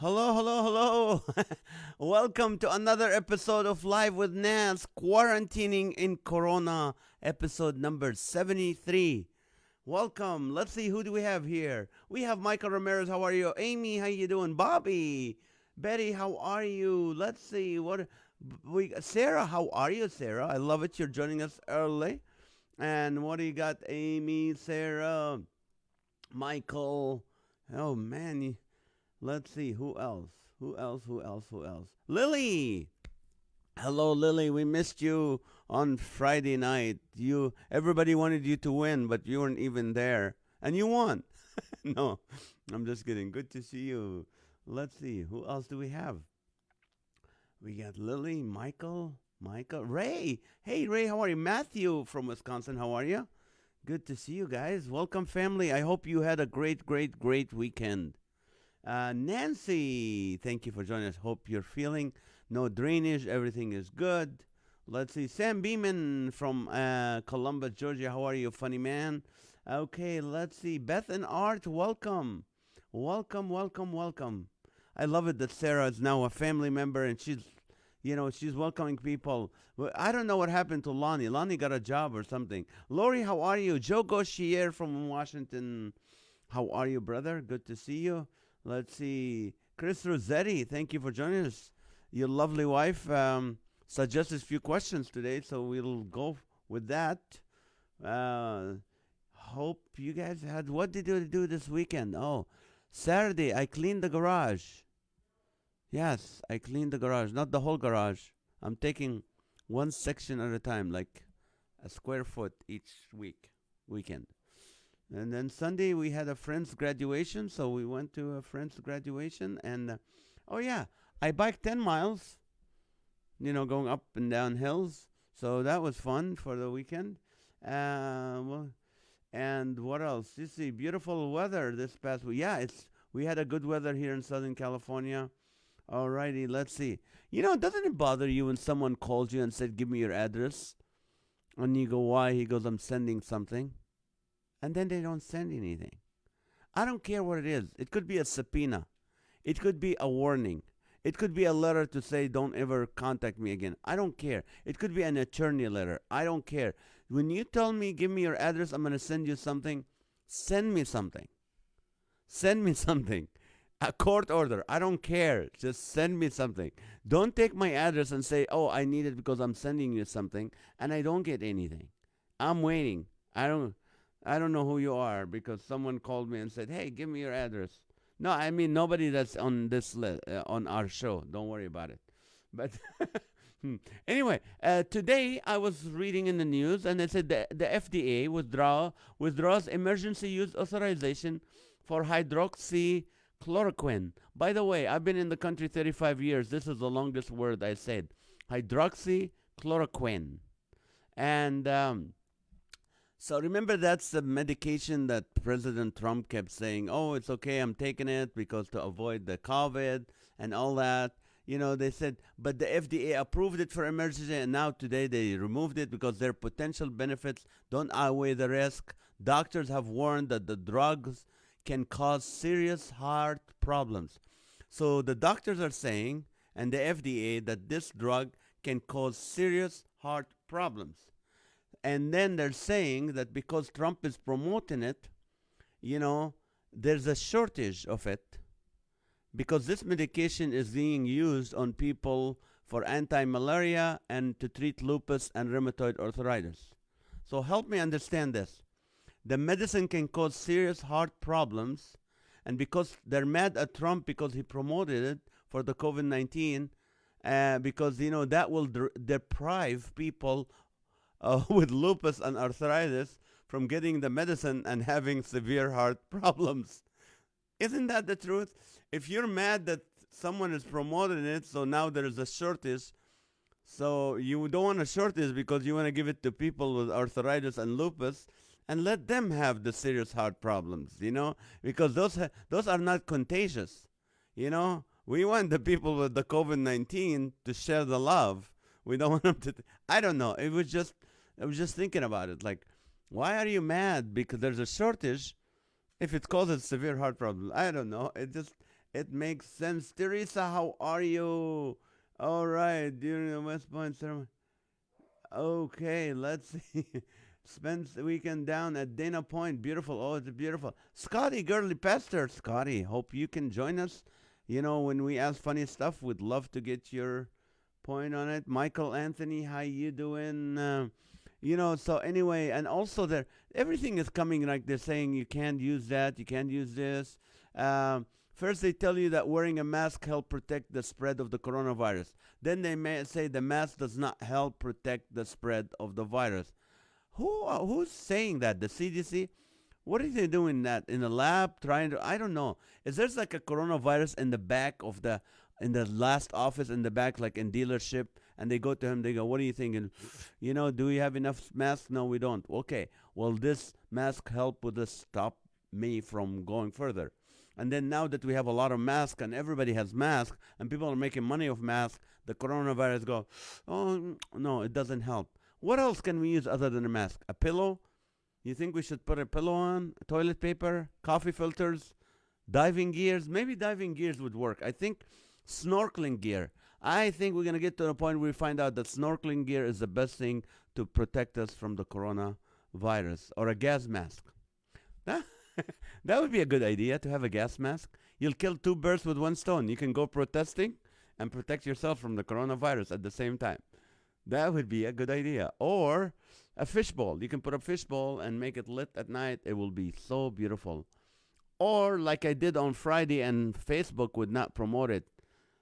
Hello, hello, hello. Welcome to another episode of Live with NAZ, quarantining in Corona, episode number 73. Welcome. Let's see, who do we have here? We have Michael Ramirez. How are you? Amy, how you doing? Bobby, Betty, how are you? Let's see what we Sarah, how are you, Sarah? I love it. You're joining us early. And what do you got, Amy, Sarah, Michael? Oh man, let's see who else. Who else? Who else? Who else? Lily. Hello, Lily. We missed you on Friday night. Everybody wanted you to win, but you weren't even there, and you won. No, I'm just kidding. Good to see you. Let's see who else do we have. We got Lily, Michael, Ray. Hey, Ray, how are you? Matthew from Wisconsin. How are you? Good to see you guys. Welcome, family. I hope you had a great, great, great weekend. Nancy, thank you for joining us. Hope you're feeling no drainage. Everything is good. Let's see. Sam Beeman from Columbus, Georgia. How are you, funny man? Okay, let's see. Beth and Art, welcome. Welcome, welcome, welcome. I love it that Sarah is now a family member and she's welcoming people. Well, I don't know what happened to Lonnie. Lonnie got a job or something. Lori, how are you? Joe Gauchier from Washington. How are you, brother? Good to see you. Let's see. Chris Rossetti, thank you for joining us. Your lovely wife suggested a few questions today, so we'll go with that. Uh, Hope you guys had. What did you do this weekend? Oh, Saturday, I cleaned the garage. Yes, I cleaned the garage, not the whole garage. I'm taking one section at a time, like a square foot each weekend. And then Sunday we had a friend's graduation, so we went to a friend's graduation. And oh yeah, I biked 10 miles, going up and down hills. So that was fun for the weekend. Well, and what else? You see, beautiful weather this past week. Yeah, we had a good weather here in Southern California. Alrighty, let's see. Doesn't it bother you when someone calls you and said, "Give me your address," and you go, "Why?" He goes, "I'm sending something," and then they don't send anything. I don't care what it is. It could be a subpoena. It could be a warning. It could be a letter to say, "Don't ever contact me again." I don't care. It could be an attorney letter. I don't care. When you tell me, "Give me your address, I'm going to send you something," send me something. Send me something. A court order. I don't care. Just send me something. Don't take my address and say, "Oh, I need it because I'm sending you something," and I don't get anything. I'm waiting. I don't know who you are because someone called me and said, "Hey, give me your address." No, I mean nobody that's on this on our show. Don't worry about it. But anyway, today I was reading in the news and it said the FDA withdraws emergency use authorization for hydroxychloroquine. By the way, I've been in the country 35 years. This is the longest word I said. Hydroxychloroquine. And so remember, that's the medication that President Trump kept saying, "Oh, it's okay, I'm taking it because to avoid the COVID and all that." They said, but the FDA approved it for emergency, and now today they removed it because their potential benefits don't outweigh the risk. Doctors have warned that the drugs can cause serious heart problems. So the doctors are saying, and the FDA, that this drug can cause serious heart problems. And then they're saying that because Trump is promoting it, you know, there's a shortage of it because this medication is being used on people for anti-malaria and to treat lupus and rheumatoid arthritis. So help me understand this. The medicine can cause serious heart problems, and because they're mad at Trump because he promoted it for the COVID-19, because that will deprive people with lupus and arthritis from getting the medicine and having severe heart problems. Isn't that the truth? If you're mad that someone is promoting it, so now there's a shortage, so you don't want a shortage because you want to give it to people with arthritis and lupus and let them have the serious heart problems, because those are not contagious. We want the people with the COVID-19 to share the love. We don't want them to. I don't know. I was just thinking about it. Like, why are you mad because there's a shortage if it causes severe heart problems? I don't know. It makes sense. Teresa, how are you? All right, during the West Point ceremony. Okay, let's see. Spends the weekend down at Dana Point. Beautiful. Oh, it's beautiful. Scotty, girly pastor. Scotty, hope you can join us. You know, when we ask funny stuff, we'd love to get your point on it. Michael Anthony, how you doing? So anyway, and also there, everything is coming like they're saying you can't use that, you can't use this. First, they tell you that wearing a mask help protect the spread of the coronavirus. Then they may say the mask does not help protect the spread of the virus. Who's saying that? The CDC? What are they doing that in the lab trying to? I don't know. Is there's like a coronavirus in the back of the in the last office in the back, like in dealership, and they go to him. They go, "What are you thinking? Do we have enough masks? No, we don't. Okay. Well, this mask help with this stop me from going further." And then now that we have a lot of masks and everybody has masks and people are making money off masks, the coronavirus go, "Oh no, it doesn't help." What else can we use other than a mask? A pillow? You think we should put a pillow on? Toilet paper? Coffee filters? Diving gears? Maybe diving gears would work. I think snorkeling gear. I think we're going to get to the point where we find out that snorkeling gear is the best thing to protect us from the coronavirus. Or a gas mask. That, that would be a good idea to have a gas mask. You'll kill two birds with one stone. You can go protesting and protect yourself from the coronavirus at the same time. That would be a good idea. Or a fishbowl. You can put a fishbowl and make it lit at night. It will be so beautiful. Or like I did on Friday and Facebook would not promote it.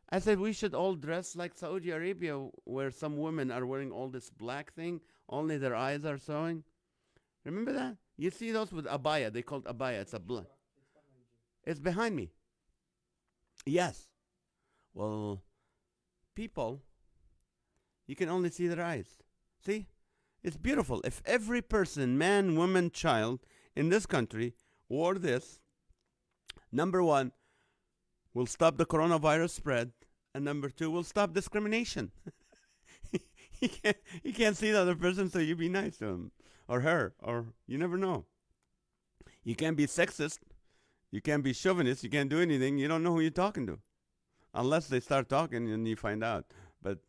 I said we should all dress like Saudi Arabia where some women are wearing all this black thing. Only their eyes are showing. Remember that? You see those with abaya. They called abaya. It's a black. It's behind me. Yes. Well, people, you can only see their eyes. See? It's beautiful. If every person, man, woman, child in this country wore this, number one, we'll stop the coronavirus spread, and number two, we'll stop discrimination. you can't see the other person, so you be nice to him or her, or you never know. You can't be sexist. You can't be chauvinist. You can't do anything. You don't know who you're talking to. Unless they start talking and you find out. But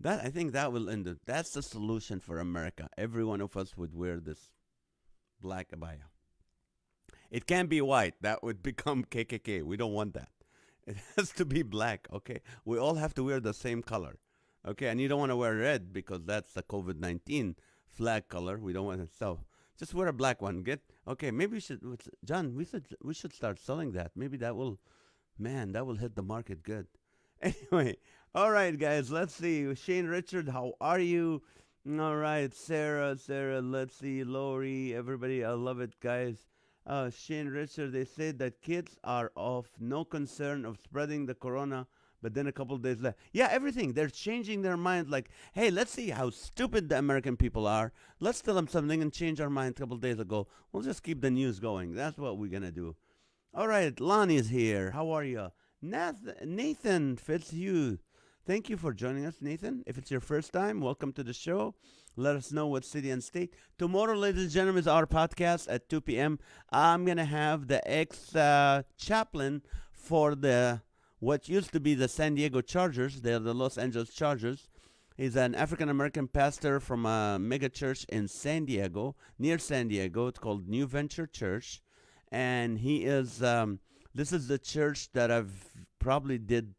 I think that will end it. That's the solution for America. Every one of us would wear this black abaya. It can't be white. That would become KKK. We don't want that. It has to be black, okay? We all have to wear the same color, okay? And you don't want to wear red because that's the COVID-19 flag color. We don't want it. So just wear a black one. Okay, maybe we should, John, we should start selling that. Maybe that will hit the market good. Anyway, all right, guys, let's see. Shane Richard, how are you? All right, Sarah, let's see. Lori, everybody, I love it, guys. Shane Richard, they said that kids are of no concern of spreading the corona, but then a couple of days later. Yeah, everything. They're changing their mind like, hey, let's see how stupid the American people are. Let's tell them something and change our mind a couple of days ago. We'll just keep the news going. That's what we're going to do. All right, Lonnie's here. How are you? Nathan Fitzhugh. Thank you for joining us, Nathan. If it's your first time, welcome to the show. Let us know what city and state. Tomorrow, ladies and gentlemen, is our podcast at 2 p.m. I'm going to have the ex-chaplain for what used to be the San Diego Chargers. They're the Los Angeles Chargers. He's an African-American pastor from a mega church in San Diego, near San Diego. It's called New Venture Church. And he is, this is the church that I've probably did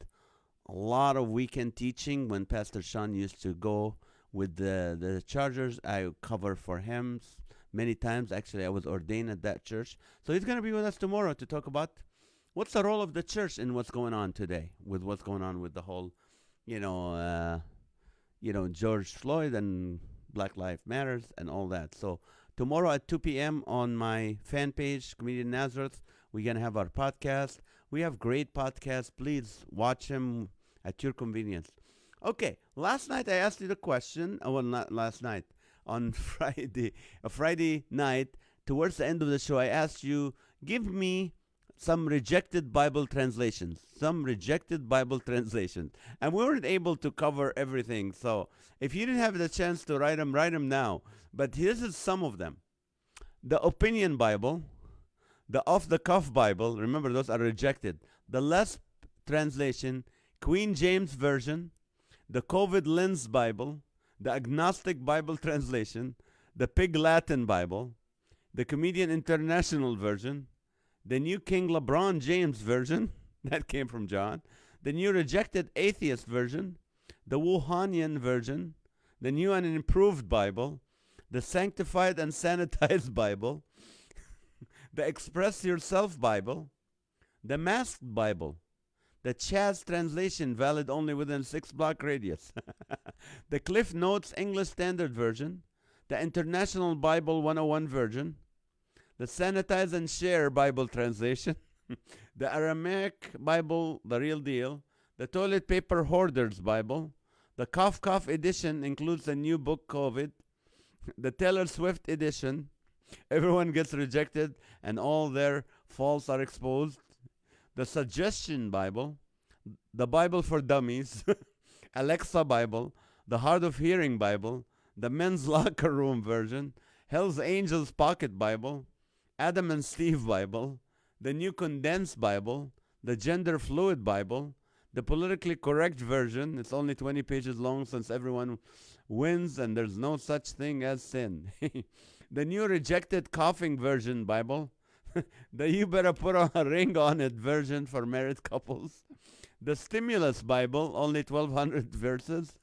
a lot of weekend teaching when Pastor Sean used to go with the Chargers. I cover for him many times. Actually, I was ordained at that church. So he's going to be with us tomorrow to talk about what's the role of the church in what's going on today, with what's going on with the whole, George Floyd and Black Lives Matters and all that. So tomorrow at 2 p.m. on my fan page, Comedian Nazareth, we're going to have our podcast. We have great podcasts. Please watch them at your convenience. Okay, last night I asked you the question. Well, not last night. On Friday night, towards the end of the show, I asked you, give me some rejected Bible translations. And we weren't able to cover everything. So if you didn't have the chance to write them now. But here's some of them. The Opinion Bible, the Off-the-Cuff Bible, remember those are rejected. the Lesp translation, Queen James Version, the COVID Lens Bible, the Agnostic Bible Translation, the Pig Latin Bible, the Comedian International Version, the New King LeBron James Version, that came from John, the New Rejected Atheist Version, the Wuhanian Version, the New and Improved Bible, the Sanctified and Sanitized Bible, the Express Yourself Bible, the Masked Bible, the Chaz translation valid only within 6-block radius, the Cliff Notes English Standard Version, the International Bible 101 Version, the Sanitize and Share Bible translation, the Aramaic Bible, the Real Deal, the Toilet Paper Hoarders Bible, the Cough Cough edition includes the new book COVID, the Taylor Swift edition, everyone gets rejected and all their faults are exposed, the Suggestion Bible, the Bible for Dummies, Alexa Bible, the Hard of Hearing Bible, the Men's Locker Room Version, Hell's Angels Pocket Bible, Adam and Steve Bible, the New Condensed Bible, the Gender Fluid Bible, the Politically Correct Version. It's only 20 pages long since everyone wins and there's no such thing as sin. The New Rejected Coughing Version Bible, the You Better Put a Ring on It version for married couples, the Stimulus Bible, only 1,200 verses,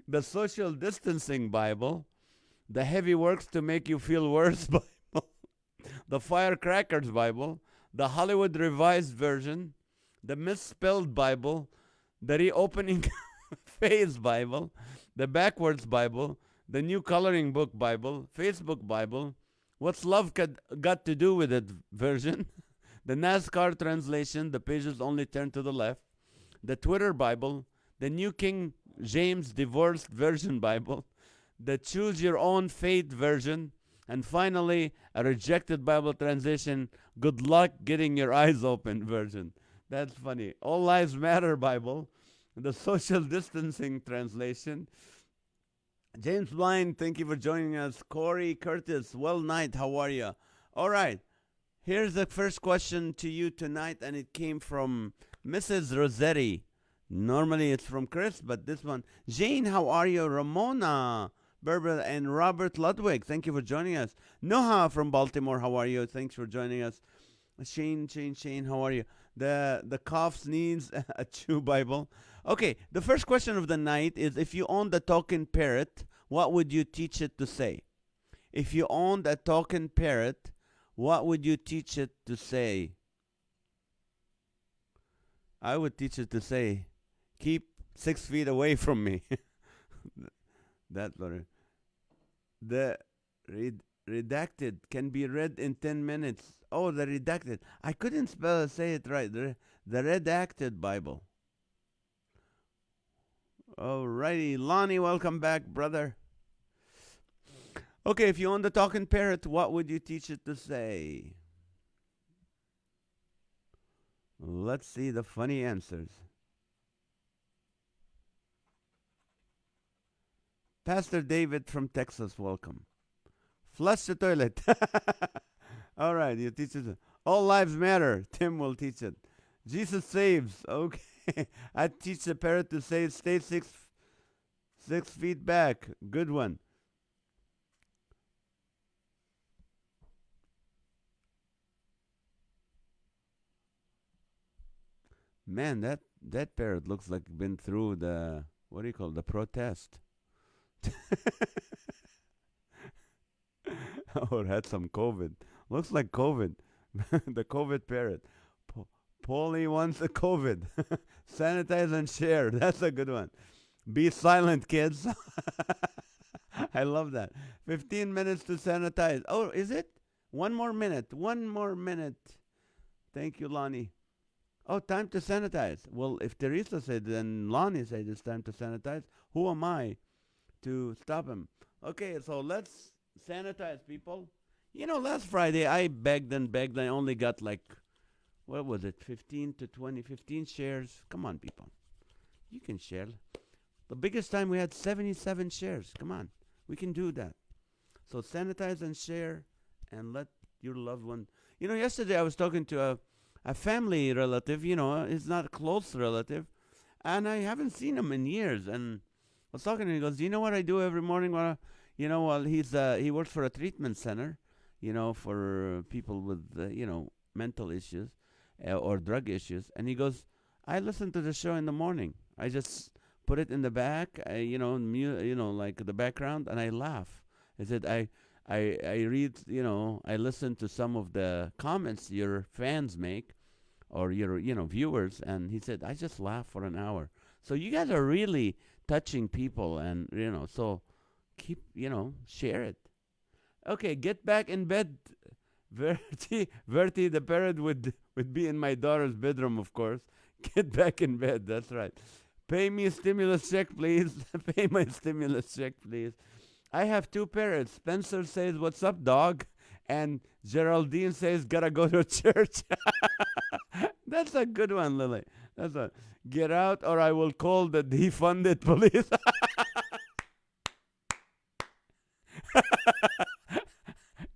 the Social Distancing Bible, the Heavy Works to Make You Feel Worse Bible, the Firecrackers Bible, the Hollywood Revised Version, the Misspelled Bible, the Reopening Phase Bible, the Backwards Bible, the New Coloring Book Bible, Facebook Bible, What's Love Got to Do with It version, the NASCAR translation, the pages only turn to the left, the Twitter Bible, the New King James Divorced Version Bible, the Choose Your Own Fate version, and finally, a rejected Bible translation, Good Luck Getting Your Eyes Open version. That's funny. All Lives Matter Bible, the Social Distancing translation. James Blind, thank you for joining us. Corey Curtis, well night, how are you? All right, here's the first question to you tonight, and it came from Mrs. Rossetti. Normally it's from Chris, but this one. Jane, how are you? Ramona Berber and Robert Ludwig, thank you for joining us. Noha from Baltimore, how are you? Thanks for joining us. Shane, how are you? The cough sneeze a chew Bible. Okay, the first question of the night is, if you owned a talking parrot, what would you teach it to say? If you owned a talking parrot, what would you teach it to say? I would teach it to say, keep 6 feet away from me. That letter. The redacted can be read in 10 minutes. Oh, the redacted. I couldn't say it right. The redacted Bible. Alrighty. Lonnie, welcome back, brother. Okay, if you own the talking parrot, what would you teach it to say? Let's see the funny answers. Pastor David from Texas, welcome. Flush the toilet. All right, you teach it. All lives matter. Tim will teach it. Jesus saves. Okay. I teach the parrot to say, stay six feet back. Good one. Man, that parrot looks like been through the, what do you call, the protest. Or had some COVID. Looks like COVID. The COVID parrot. Paulie wants a COVID. Sanitize and share. That's a good one. Be silent, kids. I love that. 15 minutes to sanitize. Oh, is it? One more minute. Thank you, Lonnie. Oh, time to sanitize. Well, if Teresa said, then Lonnie said it's time to sanitize. Who am I to stop him? Okay, so let's sanitize, people. You know, last Friday I begged. I only got like, what was it, 15 shares. Come on, people. You can share. The biggest time we had 77 shares. Come on. We can do that. So sanitize and share and let your loved one. You know, yesterday I was talking to a family relative, is not a close relative, and I haven't seen him in years. And I was talking to him. He goes, "You know what I do every morning? While he works for a treatment center, for people with mental issues or drug issues." And he goes, "I listen to the show in the morning. I just put it in the back, like the background, and I laugh." I said, I read, I listen to some of the comments your fans make or your viewers, and he said I just laugh for an hour. So you guys are really touching people, and so keep share it. Okay, get back in bed. Verti the parrot would be in my daughter's bedroom, of course. Get back in bed. That's right. Pay me a stimulus check, please. Pay my stimulus check, please. I have two parrots. Spencer says, "What's up, dog?" And Geraldine says, "Gotta go to church." That's a good one, Lily. That's a get out or I will call the defunded police.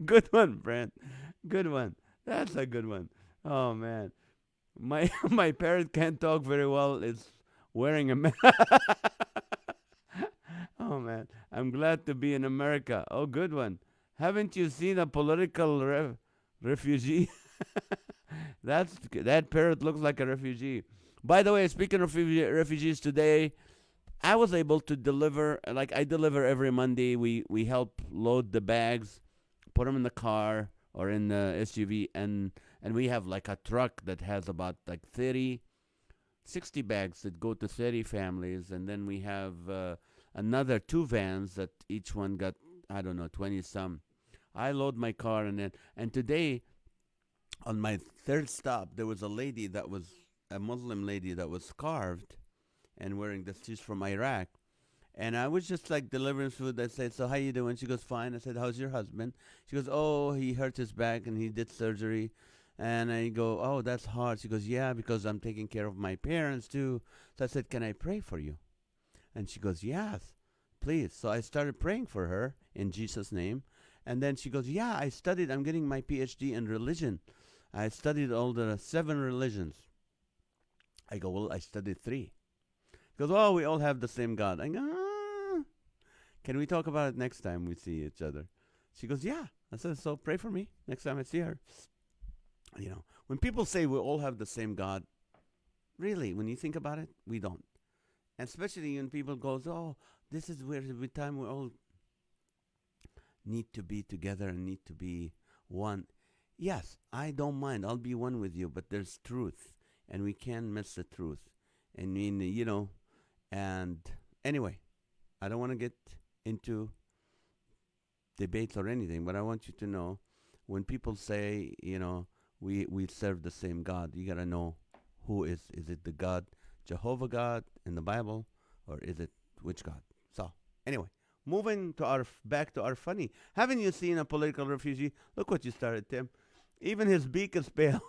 Good one, Brent. Good one. That's a good one. Oh man. My my parrot can't talk very well. It's wearing a mask. Oh man. I'm glad to be in America. Oh, good one. Haven't you seen a political refugee? That parrot looks like a refugee. By the way, speaking of refugees today, I was able to deliver. Like I deliver every Monday. We help load the bags, put them in the car or in the SUV, and we have like a truck that has about like 30, 60 bags that go to 30 families, and then we have another two vans that each one got, I don't know, 20 some. I load my car, and today on my third stop there was a lady that was a Muslim lady that was carved and wearing this. She's from Iraq. And I was just like delivering food. I said, "So how you doing?" She goes, "Fine." I said, "How's your husband?" She goes, "Oh, he hurt his back and he did surgery." And I go, "Oh, that's hard." She goes, "Yeah, because I'm taking care of my parents too." So I said, "Can I pray for you?" And she goes, "Yes, please." So I started praying for her in Jesus' name. And then she goes, "Yeah, I studied. I'm getting my PhD in religion. I studied all the 7 religions." I go, "Well, I studied 3." She goes, "Oh, we all have the same God." I go, "Can we talk about it next time we see each other?" She goes, "Yeah." I said, "So pray for me next time I see her." When people say we all have the same God, really, when you think about it, we don't. And especially when people goes, "Oh, this is where every time we all need to be together and need to be one." Yes, I don't mind. I'll be one with you, but there's truth, and we can't miss the truth. I mean, and anyway, I don't want to get into debates or anything, but I want you to know when people say, we serve the same God, you got to know who is it the God, Jehovah God in the Bible, or is it which God? So, anyway, moving to back to our funny. Haven't you seen a political refugee? Look what you started, Tim. Even his beak is pale.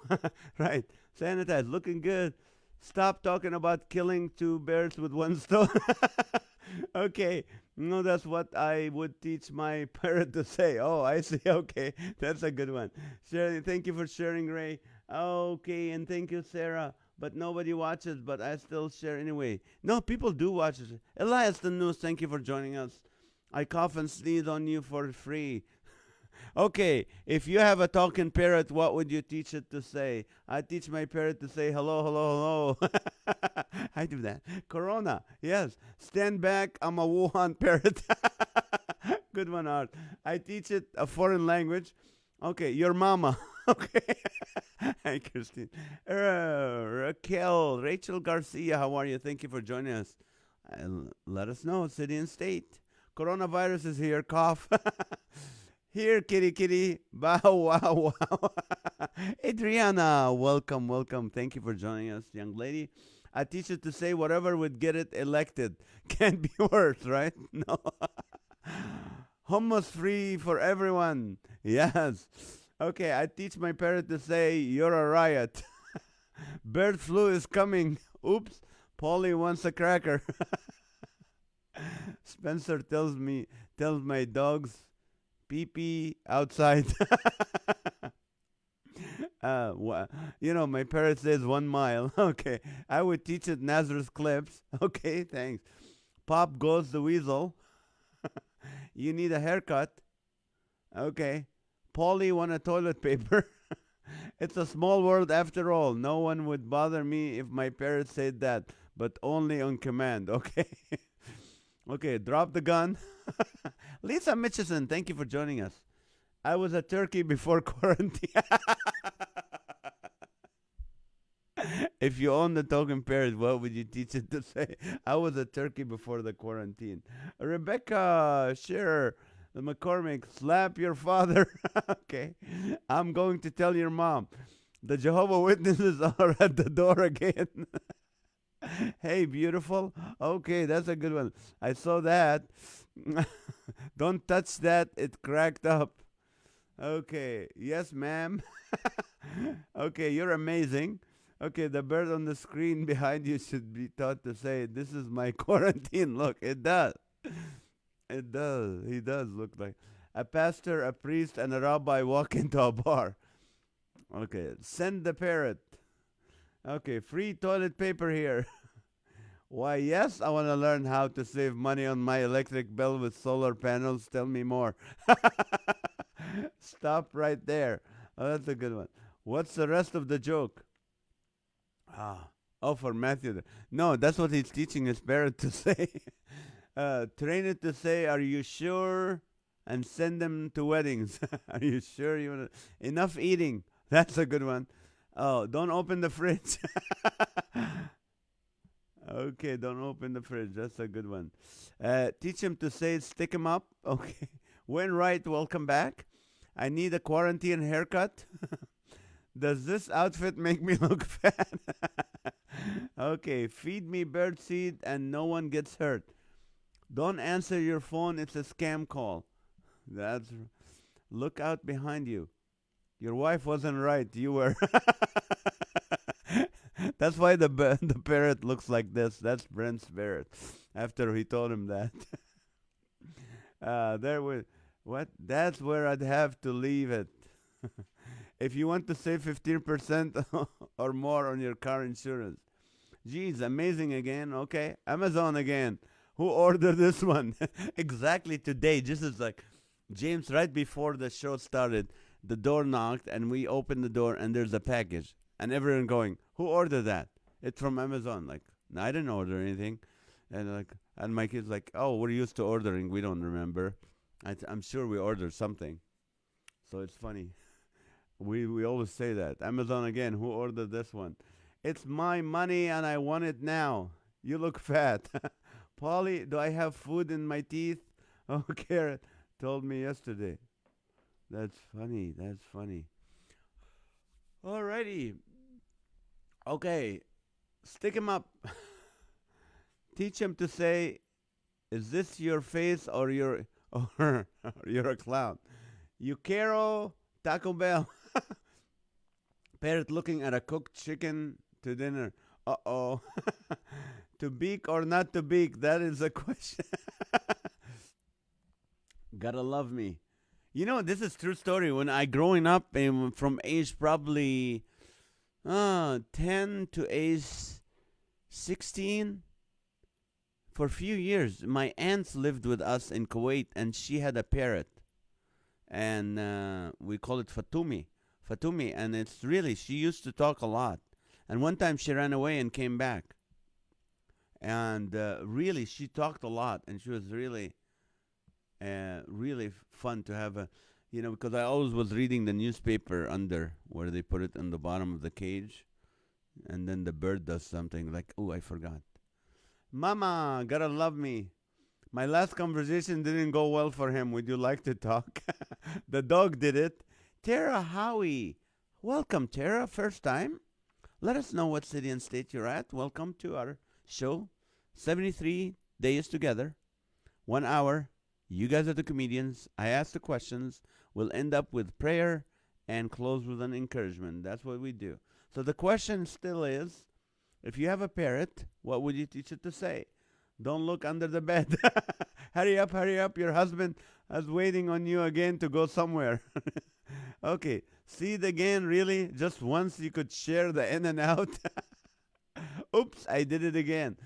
Right. Sanitized, looking good. Stop talking about killing 2 bears with one stone. Okay. No, that's what I would teach my parrot to say. Oh, I see. Okay. That's a good one. Sharing, thank you for sharing, Ray. Okay, and thank you, Sarah. But nobody watches, but I still share anyway. No, people do watch it. Elias the News, thank you for joining us. I cough and sneeze on you for free. Okay, if you have a talking parrot, what would you teach it to say? I teach my parrot to say hello, hello, hello. I do that. Corona, yes. Stand back, I'm a Wuhan parrot. Good one, Art. I teach it a foreign language. Okay, your mama. Okay. Hi, Christine. Rachel Garcia, how are you? Thank you for joining us. Let us know, city and state. Coronavirus is here, cough. Here, kitty, kitty. Bow, wow, wow. Adriana, welcome, welcome. Thank you for joining us, young lady. I teach you to say whatever would get it elected. Can't be worse, right? No. Hummus free for everyone. Yes. Okay, I teach my parrot to say, "You're a riot." Bird flu is coming. Oops. Polly wants a cracker. Spencer tells my dogs, "Pee pee outside." My parrot says 1 mile. Okay. I would teach it Nazareth clips. Okay, thanks. Pop goes the weasel. You need a haircut. Okay. Polly want a toilet paper. It's a small world after all. No one would bother me if my parrot said that, but only on command. Okay. Okay, drop the gun. Lisa Mitchison, thank you for joining us. I was a turkey before quarantine. If you own the token parrot, what would you teach it to say? I was a turkey before the quarantine. Rebecca Scherer, the McCormick, slap your father. Okay. I'm going to tell your mom. The Jehovah Witnesses are at the door again. Hey, beautiful. Okay, that's a good one. I saw that. Don't touch that. It cracked up. Okay. Yes, ma'am. Okay, you're amazing. Okay, the bird on the screen behind you should be taught to say, "This is my quarantine." Look, it does. It does. He does look like a pastor, a priest, and a rabbi walk into a bar. Okay, send the parrot. Okay, free toilet paper here. Why, yes, I want to learn how to save money on my electric bill with solar panels. Tell me more. Stop right there. Oh, that's a good one. What's the rest of the joke? Oh, for Matthew. No, that's what he's teaching his parrot to say. Train it to say, "Are you sure?" And send them to weddings. Are you sure you want to? Enough eating. That's a good one. Oh, don't open the fridge. Okay, don't open the fridge. That's a good one. Teach him to say, "Stick him up." Okay. When right, welcome back. I need a quarantine haircut. Does this outfit make me look fat? Okay, feed me bird seed and no one gets hurt. Don't answer your phone, it's a scam call. That's Look out behind you. Your wife wasn't right, you were. That's why the parrot looks like this. That's Brent's parrot. After he told him that. There was what? That's where I'd have to leave it. If you want to save 15% or more on your car insurance. Geez, amazing again. Okay. Amazon again. Who ordered this one? Exactly today. Just as like James, right before the show started, the door knocked and we opened the door and there's a package. And everyone going, "Who ordered that?" It's from Amazon. Like, "No, I didn't order anything." And my kid's like, "Oh, we're used to ordering. We don't remember." I'm sure we ordered something. So it's funny. We always say that. Amazon again, who ordered this one? It's my money and I want it now. You look fat. Polly, do I have food in my teeth? Oh, Carrot told me yesterday. That's funny. That's funny. Alrighty. Okay. Stick him up. Teach him to say, "Is this your face or or you're a clown?" You Carol, Taco Bell. Parrot looking at a cooked chicken to dinner. Uh-oh. To beak or not to beak? That is a question. Gotta love me. This is true story. When I growing up from age probably 10 to age 16, for a few years, my aunts lived with us in Kuwait and she had a parrot. And we call it Fatumi. Fatumi. And it's really, she used to talk a lot. And one time she ran away and came back. And really, she talked a lot. And she was really, really fun to have because I always was reading the newspaper under where they put it in the bottom of the cage. And then the bird does something like, "Oh, I forgot. Mama, gotta love me. My last conversation didn't go well for him. Would you like to talk?" The dog did it. Tara Howie. Welcome, Tara. First time? Let us know what city and state you're at. Welcome to our show. 73 days together. 1 hour. You guys are the comedians. I ask the questions. We'll end up with prayer and close with an encouragement. That's what we do. So the question still is, if you have a parrot, what would you teach it to say? Don't look under the bed. Hurry up, hurry up. Your husband is waiting on you again to go somewhere. Okay. See it again, really? Just once you could share the in and out. Oops, I did it again.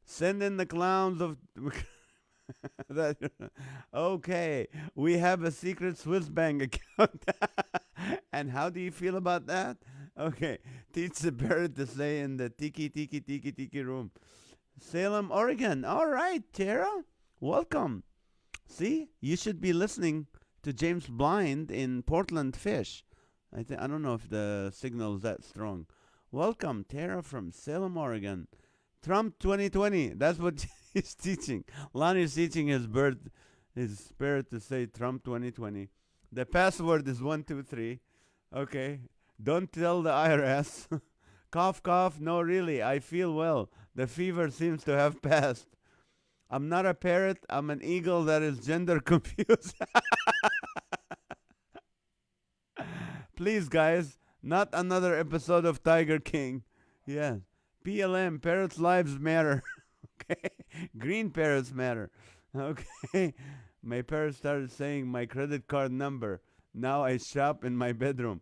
Send in the clowns of. that, okay, we have a secret Swiss bank account. And how do you feel about that? Okay, teach the parrot to say in the tiki tiki tiki tiki room. Salem, Oregon. All right, Tara, welcome. See, you should be listening to James Blind in Portland Fish. I don't know if the signal is that strong. Welcome, Tara from Salem, Oregon. Trump 2020. That's what he's teaching. Lonnie's teaching his spirit to say Trump 2020. The password is 123. Okay. Don't tell the IRS. Cough, cough. No, really. I feel well. The fever seems to have passed. I'm not a parrot. I'm an eagle that is gender confused. Please, guys, not another episode of Tiger King. Yes. PLM, parrots' lives matter. Okay. Green parrots matter. Okay. My parents started saying my credit card number. Now I shop in my bedroom.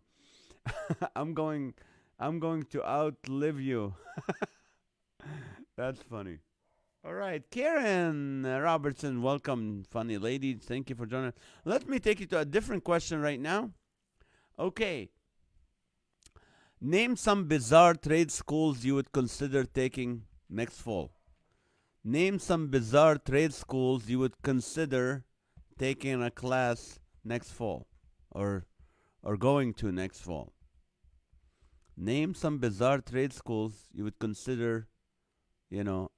I'm going I'm going to outlive you. That's funny. All right, Karen Robertson, welcome, funny lady. Thank you for joining us. Let me take you to a different question right now. Okay. Name some bizarre trade schools you would consider taking next fall. Name some bizarre trade schools you would consider taking a class next fall or going to next fall. Name some bizarre trade schools you would consider,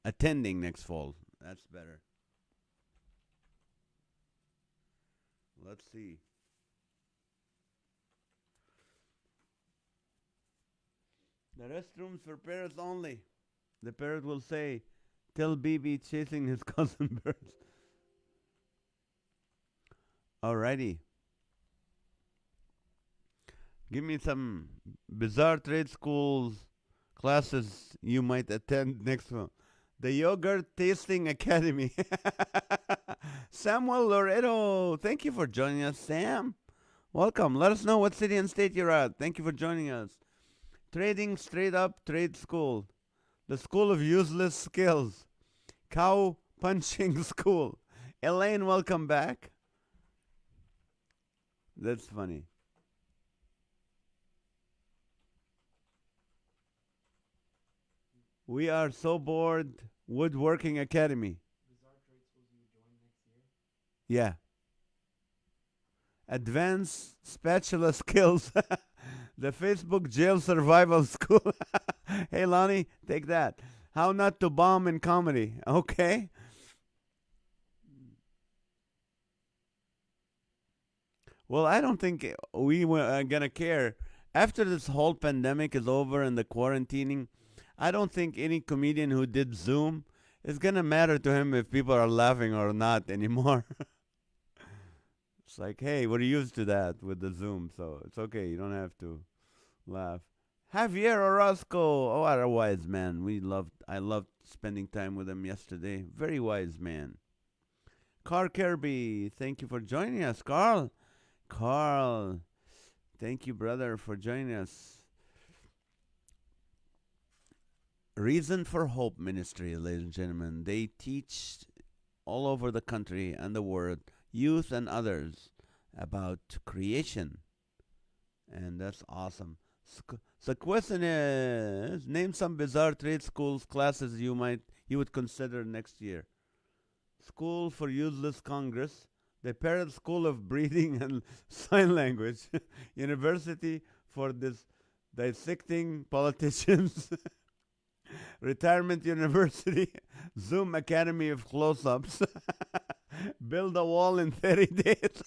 attending next fall. That's better. Let's see. The restrooms for parrots only. The parrot will say, tell BB chasing his cousin birds. Alrighty. Give me some bizarre trade schools classes you might attend next one. The Yogurt Tasting Academy. Samuel Loreto. Thank you for joining us, Sam. Welcome. Let us know what city and state you're at. Thank you for joining us. Trading Straight Up Trade School. The School of Useless Skills. Cow Punching School. Elaine, welcome back. That's funny. We are so bored. Woodworking Academy. Yeah. Advanced Spatula Skills. The Facebook Jail Survival School. Hey, Lonnie, take that. How not to bomb in comedy. Okay. Well, I don't think we are going to care. After this whole pandemic is over and the quarantining, I don't think any comedian who did Zoom is going to matter to him if people are laughing or not anymore. It's like, hey, we're used to that with the Zoom, so it's okay. You don't have to laugh. Javier Orozco, oh, what a wise man. I loved spending time with him yesterday. Very wise man. Carl Kirby, thank you for joining us, Carl. Carl, thank you, brother, for joining us. Reason for Hope Ministry, ladies and gentlemen. They teach all over the country and the world, youth and others, about creation. And that's awesome. So the question is, name some bizarre trade schools classes you would consider next year. School for Useless Congress, the Parrot School of Breeding and Sign Language, University for Dissecting Politicians, Retirement University, Zoom Academy of Close-Ups, Build a Wall in 30 days,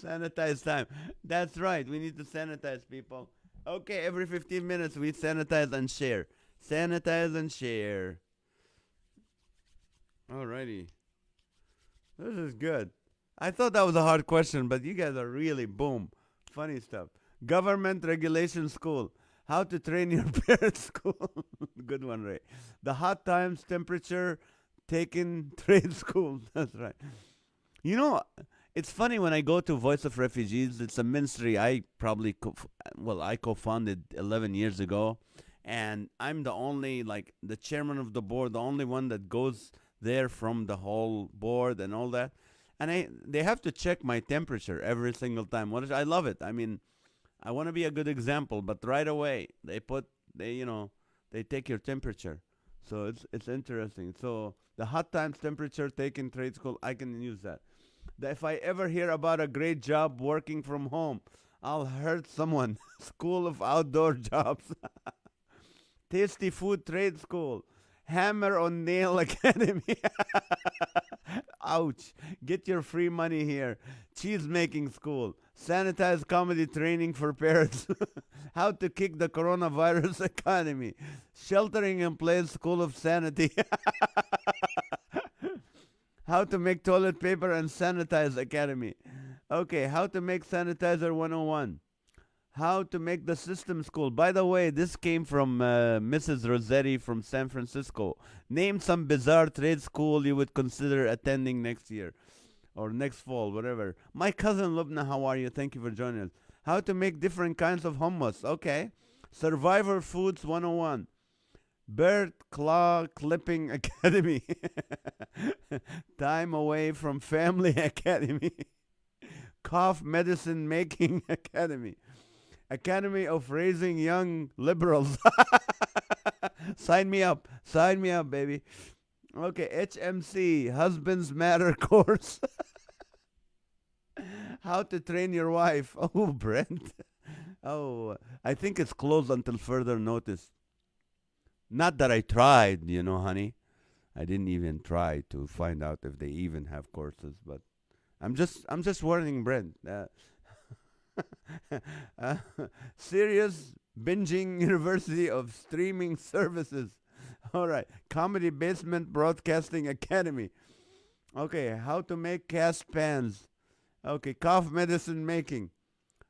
Sanitize time. That's right, we need to sanitize, people. Okay, every 15 minutes we sanitize and share. Sanitize and share. Alrighty. This is good. I thought that was a hard question, but you guys are really, boom, funny stuff. Government Regulation School. How to train your parent school. Good one, Ray. The Hot Times Temperature Taken Trade School. That's right. You know, It's funny when I go to Voice of Refugees. It's a ministry I probably I co-founded 11 years ago, and I'm the only like the chairman of the board, the only one that goes there from the whole board and all that. And they have to check my temperature every single time. I love it. I mean, I want to be a good example, but right away they take your temperature. So it's interesting. So the hot times temperature taken trade school, I can use that. If I ever hear about a great job working from home, I'll hurt someone. School of outdoor jobs, tasty food trade school, hammer on nail academy. Ouch. Get your free money here. Cheese making school. Sanitized comedy training for parents. How to kick the coronavirus economy. Sheltering in place school of sanity. How to make toilet paper and sanitize academy. Okay, how to make sanitizer 101. How to make the system school. By the way, this came from Mrs. Rossetti from San Francisco. Name some bizarre trade school you would consider attending next year or next fall, whatever. My cousin Lubna, how are you? Thank you for joining us. How to make different kinds of hummus. Okay. Survivor Foods 101. Bird Claw Clipping Academy. Time Away from Family Academy. Cough Medicine Making Academy. Academy of Raising Young Liberals. Sign me up. Sign me up, baby. Okay, HMC, Husbands Matter course. How to train your wife. Oh, Brent. Oh, I think it's closed until further notice. Not that I tried, honey. I didn't even try to find out if they even have courses, but I'm just warning Brent. uh, Serious Binging University of Streaming Services. All right. Comedy Basement Broadcasting Academy. Okay. How to make cast pans. Okay. Cough medicine making.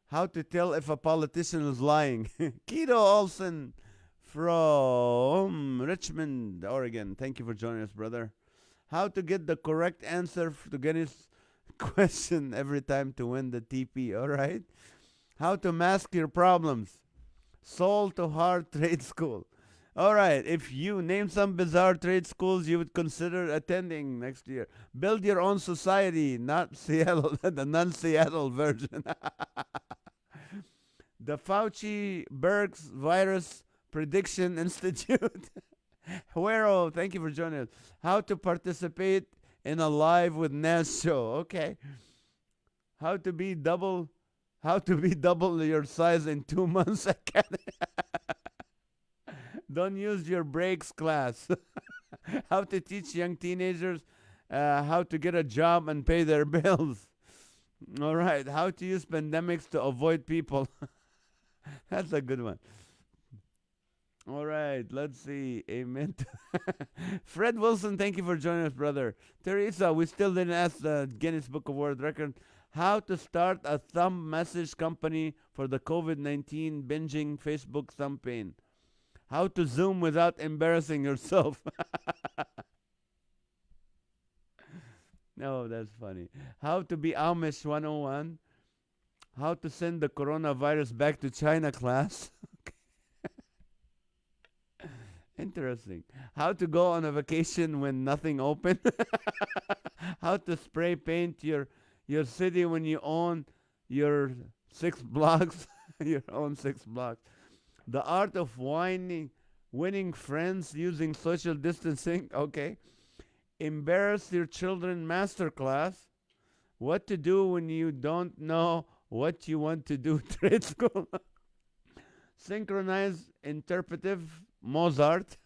How to tell if a politician is lying. Keto Olson from Richmond, Oregon. Thank you for joining us, brother. How to get the correct answer to Guinness question every time to win the TP. All right. How to mask your problems. Soul to Heart Trade School. All right. If you name some bizarre trade schools you would consider attending next year, build your own society, not Seattle, the non-Seattle version. The Fauci Berg's Virus Prediction Institute. Huero, thank you for joining us. How to participate in a live with NAZ show. Okay. How to be double your size in 2 months. Don't use your breaks class. How to teach young teenagers how to get a job and pay their bills. All right. How to use pandemics to avoid people. That's a good one. All right, let's see. Amen. Fred Wilson, thank you for joining us, brother. Teresa, we still didn't ask the Guinness Book of World Record how to start a thumb message company for the COVID-19 binging Facebook campaign. How to Zoom without embarrassing yourself. No, that's funny. How to be Amish 101. How to send the coronavirus back to China class. Interesting. How to go on a vacation when nothing open. How to spray paint your city when you own your 6 blocks. Your own 6 blocks. The art of winning friends using social distancing. Okay. Embarrass your children masterclass. What to do when you don't know what you want to do. Trade school. Synchronize interpretive Mozart.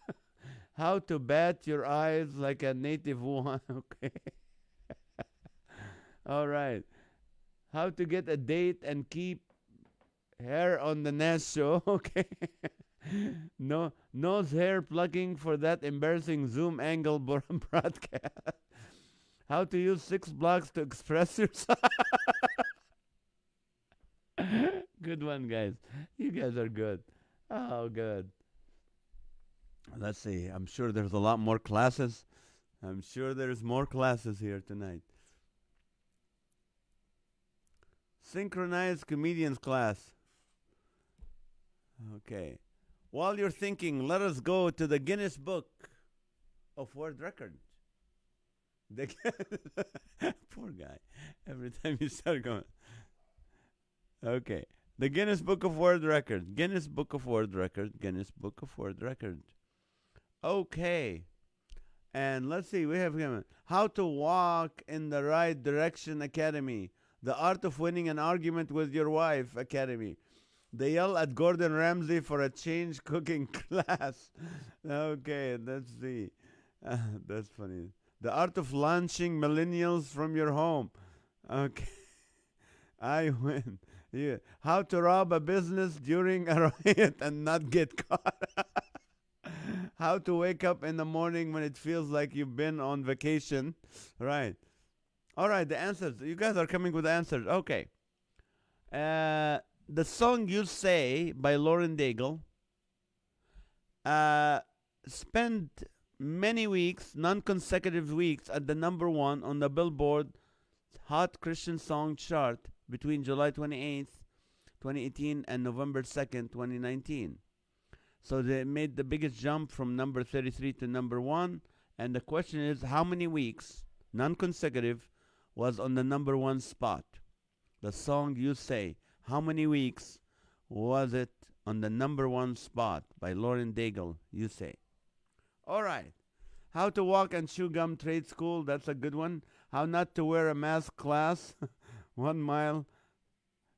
How to bat your eyes like a native Wuhan. Okay. All right. How to get a date and keep hair on the NAS show. Okay. No nose hair plugging for that embarrassing Zoom angle broadcast. How to use 6 blocks to express yourself. Good one, guys. You guys are good. Oh, good. Let's see. I'm sure there's a lot more classes. I'm sure there's more classes here tonight. Synchronized comedians class. Okay. While you're thinking, let us go to the Guinness Book of World Records. The poor guy. Every time you start going. Okay. The Guinness Book of World Records. Guinness Book of World Records. Guinness Book of World Records. Okay. And let's see, we have him. How to Walk in the Right Direction Academy. The Art of Winning an Argument with Your Wife Academy. They yell at Gordon Ramsay for a change cooking class. Okay, let's see. That's funny. The Art of Launching Millennials from Your Home. Okay. I win. Yeah. How to rob a business during a riot and not get caught. How to wake up in the morning when it feels like you've been on vacation. Right. All right, the answers. You guys are coming with the answers. Okay. The song You Say by Lauren Daigle spent many weeks, non-consecutive weeks, at the number one on the Billboard Hot Christian Song chart between July 28th, 2018 and November 2nd, 2019. So they made the biggest jump from number 33 to number 1. And the question is, how many weeks, non-consecutive, was on the number 1 spot? The song You Say. How many weeks was it on the number 1 spot by Lauren Daigle? You Say. All right. How to Walk and Chew Gum Trade School. That's a good one. How Not to Wear a Mask class. 1 mile.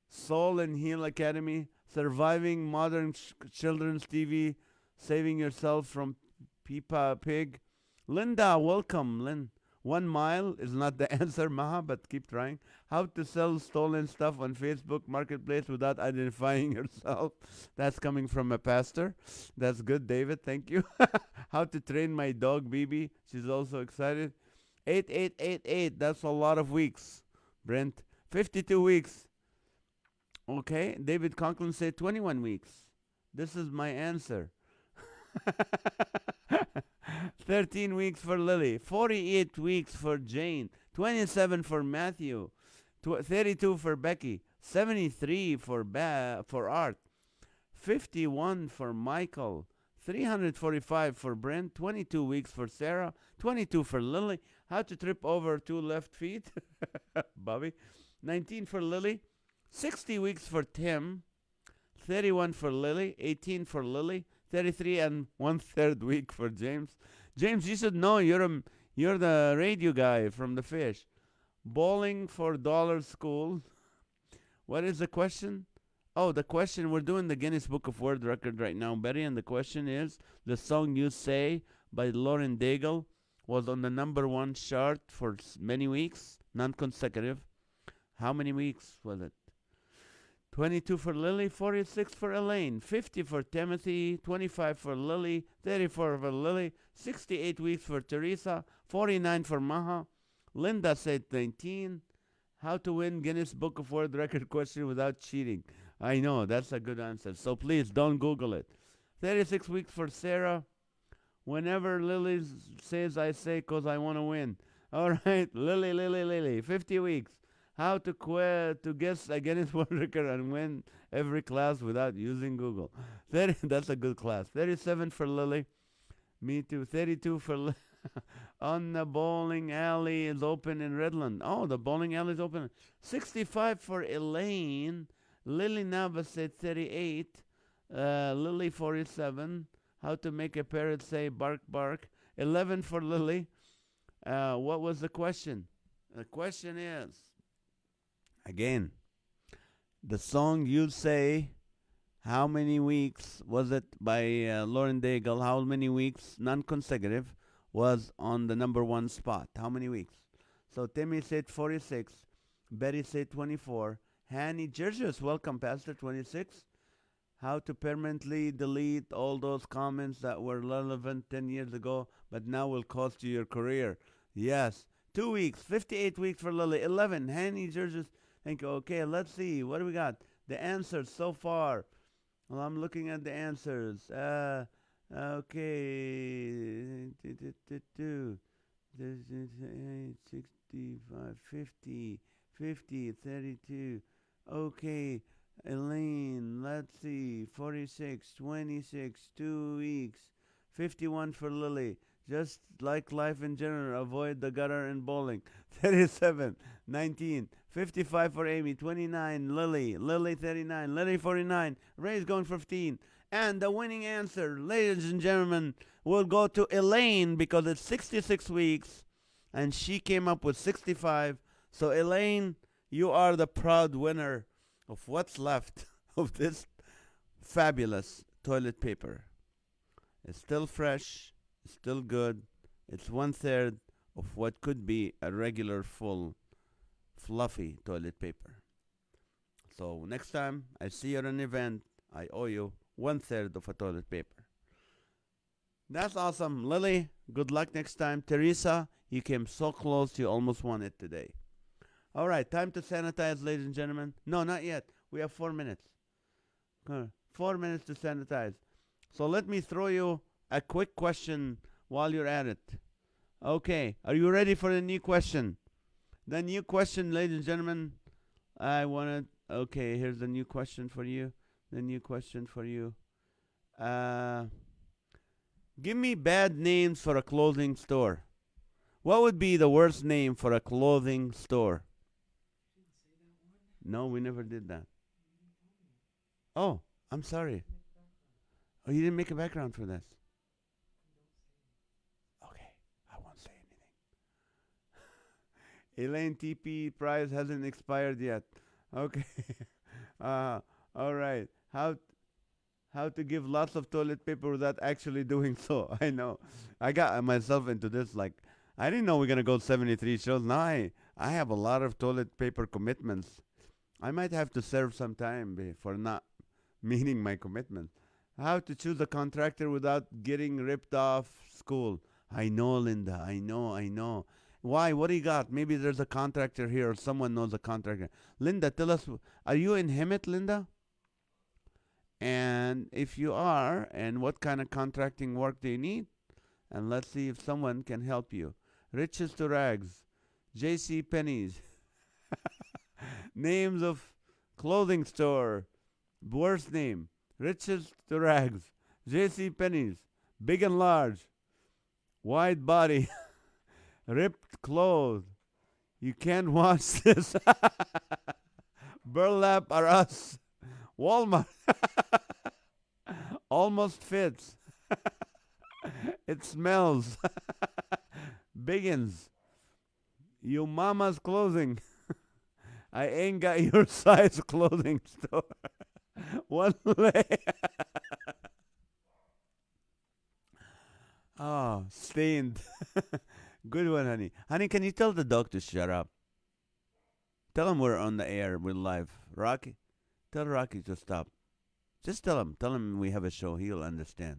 Soul and Heal Academy. Surviving Modern Children's TV. Saving Yourself from Peppa Pig. Linda, welcome, Lynn. 1 mile is not the answer, Maha, but keep trying. How to sell stolen stuff on Facebook Marketplace without identifying yourself. That's coming from a pastor. That's good, David. Thank you. How to train my dog, Bibi. She's also excited. 8888. That's a lot of weeks, Brent. 52 weeks. Okay. David Conklin said 21 weeks. This is my answer. 13 weeks for Lily, 48 weeks for Jane, 27 for Matthew, 32 for Becky, 73 for Art, 51 for Michael, 345 for Brent, 22 weeks for Sarah, 22 for Lily. How to trip over 2 left feet, Bobby. 19 for Lily, 60 weeks for Tim, 31 for Lily, 18 for Lily, 33 and 1/3 week for James. James, you should know you're the radio guy from the fish. Bowling for Dollar School. What is the question? Oh, the question, we're doing the Guinness Book of World Record right now, Betty, and the question is, the song You Say by Lauren Daigle was on the number 1 chart for many weeks, non-consecutive. How many weeks was it? 22 for Lily, 46 for Elaine, 50 for Timothy, 25 for Lily, 34 for Lily, 68 weeks for Teresa, 49 for Maha. Linda said 19. How to win Guinness Book of World Record question without cheating. I know, that's a good answer. So please don't Google it. 36 weeks for Sarah. Whenever Lily says, I say, because I want to win. All right, Lily. 50 weeks. How to guess a Guinness World Record and win every class without using Google. That's a good class. 37 for Lily. Me too. 32 for On the Bowling Alley is open in Redland. Oh, the bowling alley is open. 65 for Elaine. Lily Nava said 38. Lily 47. How to make a parrot say bark bark. 11 for Lily. What was the question? The question is, again, the song You Say, how many weeks was it by Lauren Daigle? How many weeks, non-consecutive, was on the number 1 spot? How many weeks? So Timmy said 46. Betty said 24. Hanny Georgius, welcome, Pastor, 26. How to permanently delete all those comments that were relevant 10 years ago, but now will cost you your career. Yes. 2 weeks, 58 weeks for Lily. 11. Hanny Georgius. Thank you. Okay, let's see. What do we got? The answers so far. Well, I'm looking at the answers. Okay. 65, 50, 32. Okay, Elaine, let's see. 46, 26, 2 weeks. 51 for Lily. Just like life in general, avoid the gutter and bowling. 37, 19, 55 for Amy. 29, Lily 39, Lily 49. Ray's going 15. And the winning answer, ladies and gentlemen, will go to Elaine because it's 66 weeks and she came up with 65. So, Elaine, you are the proud winner of what's left of this fabulous toilet paper. It's still fresh, it's still good. It's one third of what could be a regular full, fluffy toilet paper. So next time I see you at an event, I owe you one third of a toilet paper. That's awesome. Lily, good luck next time. Teresa, you came so close, you almost won it today. All right, time to sanitize, ladies and gentlemen. No, not yet. We have 4 minutes. 4 minutes to sanitize. So let me throw you a quick question while you're at it. Okay, are you ready for the new question? The new question, ladies and gentlemen, I want to. Okay, here's the new question for you. The new question for you. Give me bad names for a clothing store. What would be the worst name for a clothing store? No, we never did that. Oh, I'm sorry. Oh, you didn't make a background for this. Okay, I won't say anything. Elaine TP prize hasn't expired yet. Okay. All right. How to give lots of toilet paper without actually doing so? I know. I got myself into this like I didn't know we're gonna go 73 shows. Now I have a lot of toilet paper commitments. I might have to serve some time for not meeting my commitment. How to choose a contractor without getting ripped off school. I know, Linda. I know. Why? What do you got? Maybe there's a contractor here or someone knows a contractor. Linda, tell us, are you in Hemet, Linda? And if you are, and what kind of contracting work do you need? And let's see if someone can help you. Riches to rags. J.C. Penney's. Names of clothing store. Worst name. Riches to rags. J.C. Penney's. Big and large. Wide body. Ripped clothes. You can't wash this. Burlap are us. Walmart. Almost fits. It smells. Biggins. You mama's clothing. I ain't got your size clothing store. One leg. Oh, stained. Good one, honey. Honey, can you tell the dog to shut up? Tell him we're on the air. We're live. Rocky, tell Rocky to stop. Just tell him. Tell him we have a show. He'll understand.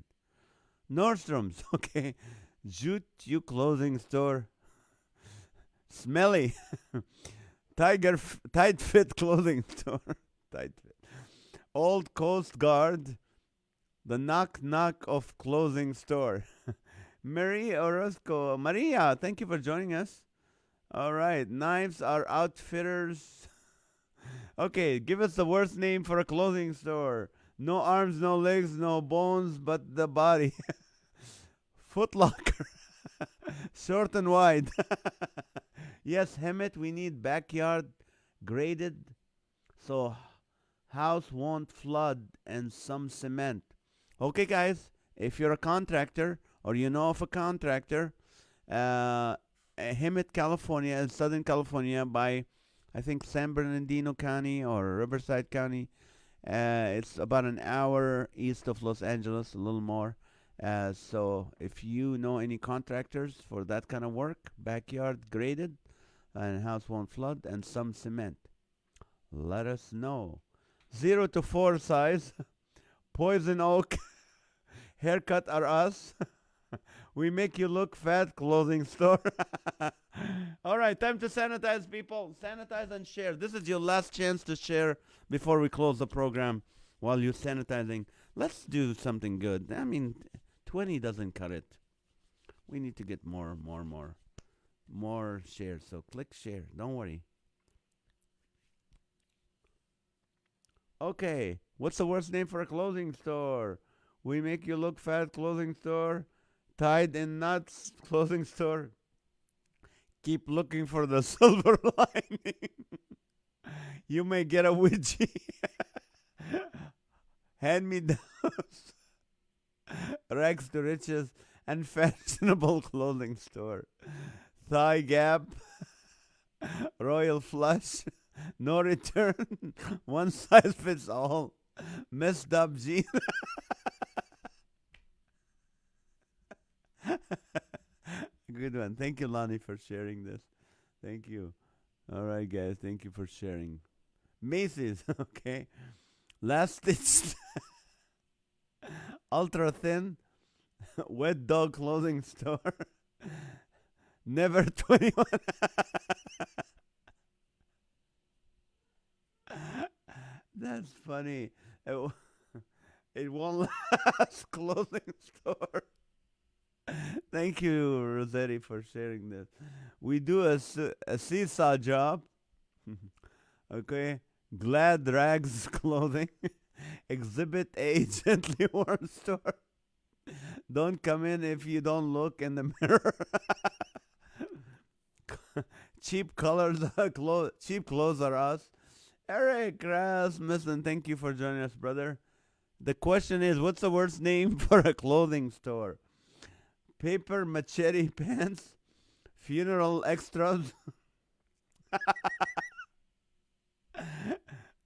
Nordstrom's. Okay. Jute you clothing store. Smelly. Tight fit clothing store. Tight fit. Old Coast Guard. The knock knock of clothing store. Maria Orozco. Maria, thank you for joining us. All right. Knives are outfitters. Okay, give us the worst name for a clothing store. No arms, no legs, no bones, but the body. Foot Locker. Short and wide. Yes, Hemet, we need backyard graded so house won't flood and some cement. Okay, guys, if you're a contractor or you know of a contractor, Hemet, California, in Southern California, by I think San Bernardino County or Riverside County. It's about an hour east of Los Angeles, a little more. So if you know any contractors for that kind of work, backyard graded, and house won't flood, and some cement, let us know. 0 to 4 size, Poison Oak, haircut are us. We make you look fat clothing store. All right, time to sanitize, people. Sanitize and share. This is your last chance to share before we close the program while you're sanitizing. Let's do something good. I mean, 20 doesn't cut it. We need to get more shares. So click share. Don't worry. Okay, what's the worst name for a clothing store? We make you look fat clothing store. Tied in knots clothing store. Keep looking for the silver lining. You may get a widgie. Hand me downs. Rags to riches and fashionable clothing store. Thigh gap. Royal flush. No return. One size fits all. Messed up jeans. Good one. Thank you, Lonnie, for sharing this. Thank you. All right, guys. Thank you for sharing. Macy's. Okay. Last stitch. Ultra thin. Wet dog clothing store. Never 21. That's funny. It won't last clothing store. Thank you, Rossetti, for sharing this. We do a seesaw job. Okay. Glad rags clothing. Exhibit A gently worn store. Don't come in if you don't look in the mirror. Cheap colors, cheap clothes are us. Eric Rasmussen, thank you for joining us, brother. The question is, what's the worst name for a clothing store? Paper machete pants, funeral extras.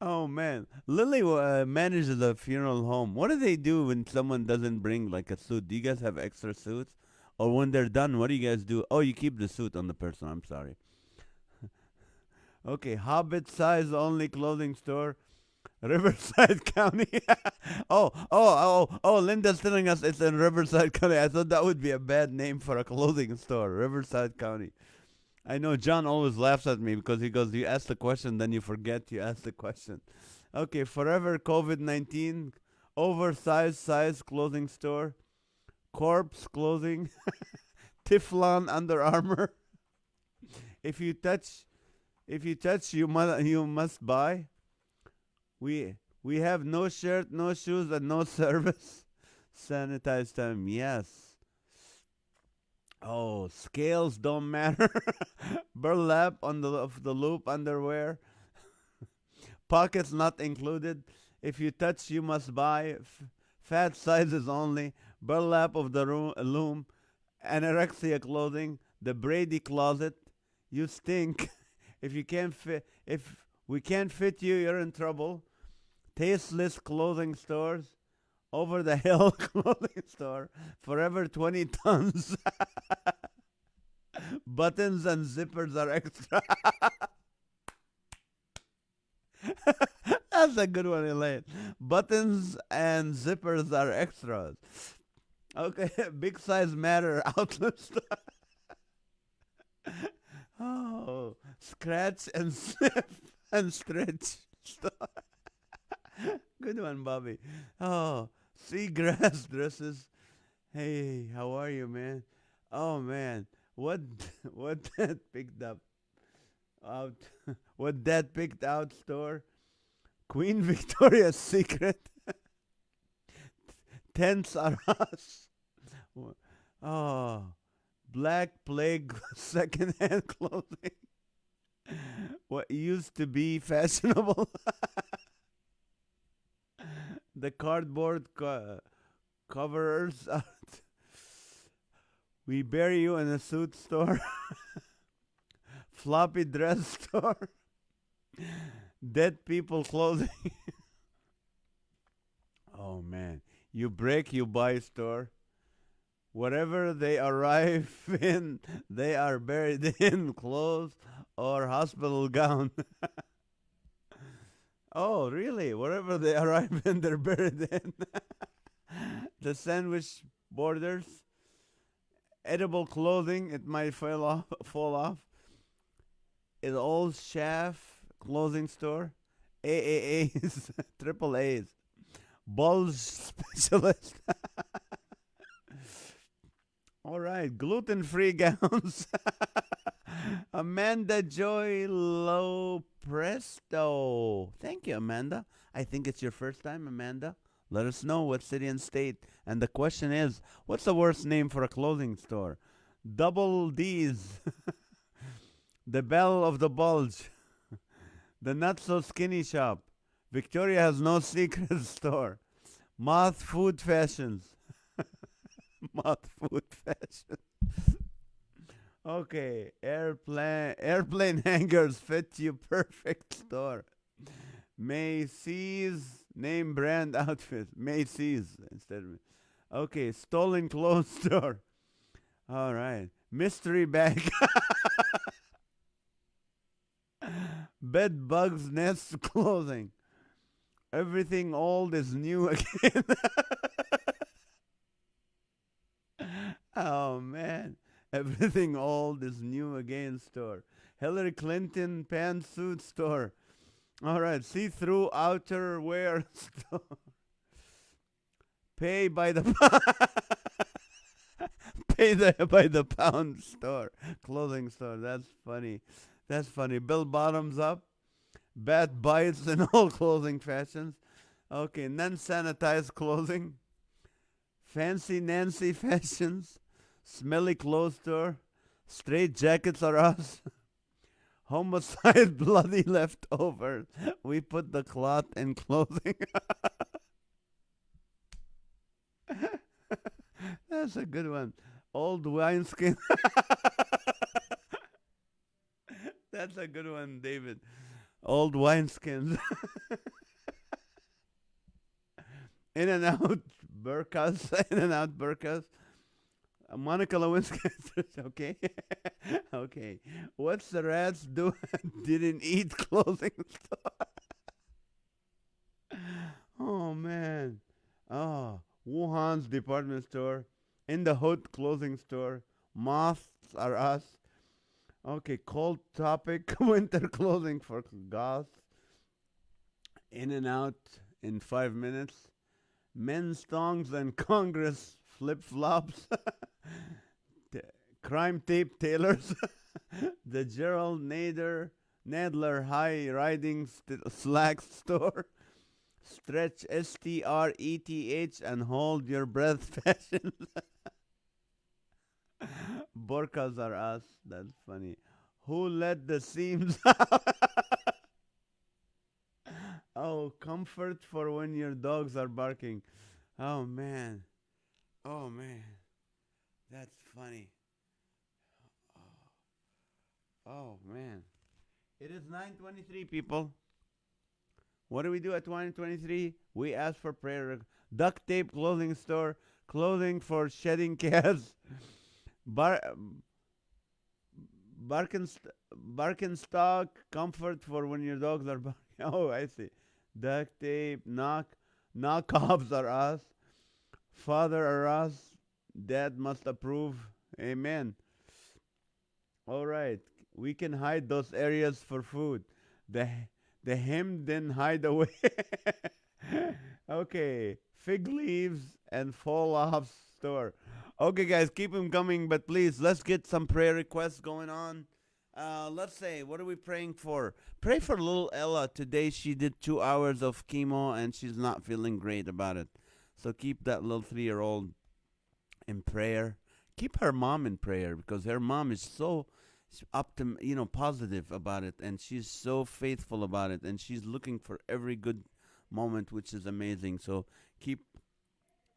Oh man, Lily manages a funeral home. What do they do when someone doesn't bring like a suit? Do you guys have extra suits? Or when they're done, what do you guys do? Oh, you keep the suit on the person. I'm sorry. Okay, Hobbit size only clothing store, Riverside County. Linda's telling us it's in Riverside County. I thought that would be a bad name for a clothing store, Riverside County. I know John always laughs at me because he goes, "You ask the question, then you forget you asked the question." Okay, Forever COVID 19, oversized size clothing store, corpse clothing, Teflon Under Armour. If you touch, you must buy. We have no shirt, no shoes, and no service. Sanitize time, yes. Oh, scales don't matter. Burlap on the loop underwear. Pockets not included. If you touch, you must buy. Fat sizes only. Burlap of the loom. Anorexia clothing. The Brady closet. You stink. If we can't fit you, you're in trouble. Tasteless clothing stores. Over the hill clothing store. Forever 20 tons. Buttons and zippers are extra. That's a good one, Elaine. Buttons and zippers are extras. Okay, big size matter outlet store. Oh, scratch and sniff and stretch store. Good one, Bobby. Oh, seagrass dresses. Hey, how are you, man? Oh man, what what that picked up out? What that picked out store? Queen Victoria's Secret. Tents are us. Oh, Black Plague secondhand clothing. What used to be fashionable. The cardboard coverers. We bury you in a suit store. Floppy dress store. Dead people clothing. Oh man. You break, you buy store. Whatever they arrive in, they are buried in clothes or hospital gown. Oh, really? Whatever they arrive in, they're buried in. The sandwich borders, edible clothing, it might fall off. An old shaft clothing store, AAAs, triple A's, bulge specialist. All right, gluten-free gowns. Amanda Joy Low Presto. Thank you, Amanda. I think it's your first time, Amanda. Let us know what city and state. And the question is, what's the worst name for a clothing store? Double D's, the Bell of the Bulge, the Not So Skinny Shop. Victoria has no secret store. Moth Food Fashions. Moth Food Fashion. Okay, airplane hangers fit you perfect store. Macy's name brand outfit. Macy's instead of. Okay, stolen clothes store. All right, mystery bag. Bed bugs nest clothing. Everything old is new again. Oh man. Everything old is new again store. Hillary Clinton pantsuit store. All right, see-through outerwear store. Pay by the by the pound store. Clothing store. That's funny. That's funny. Bill bottoms up. Bad bites in all clothing fashions. Okay, non-sanitized clothing. Fancy Nancy fashions. Smelly clothes store. Straight jackets are us. Homicide bloody leftovers. We put the cloth in clothing. That's a good one. Old wineskin. That's a good one, David. Old wineskins. In and out burkas. In and out burkas. Monica Lewinsky. Okay. Okay. What's the rats do? Didn't eat clothing store. Oh, man. Oh, Wuhan's department store. In the Hood clothing store. Moths are us. Okay, cold topic. Winter clothing for goths. In and out in 5 minutes. Men's thongs and Congress flip flops. Crime tape tailors. The Gerald Nadler High Riding Slacks store. Stretch STRETH and hold your breath fashion. Burkas are us. That's funny. Who let the seams out? Oh, comfort for when your dogs are barking. Oh man. Oh man. That's funny. Oh man. It is 9:23 people. What do we do at 9:23? We ask for prayer. Duct tape clothing store, clothing for shedding cats. Bar Barkenstock comfort for when your dogs are barking. Oh, I see. Duct tape, knockoffs are us. Father are us. Dad must approve. Amen. All right. We can hide those areas for food. The the hemmed in hideaway. Okay. Fig leaves and fall off store. Okay, guys, keep them coming, but please, let's get some prayer requests going on. Let's say, what are we praying for? Pray for little Ella. Today she did 2 hours of chemo and she's not feeling great about it. So keep that little 3-year-old in prayer. Keep her mom in prayer because her mom is so positive about it, and she's so faithful about it, and she's looking for every good moment, which is amazing. So keep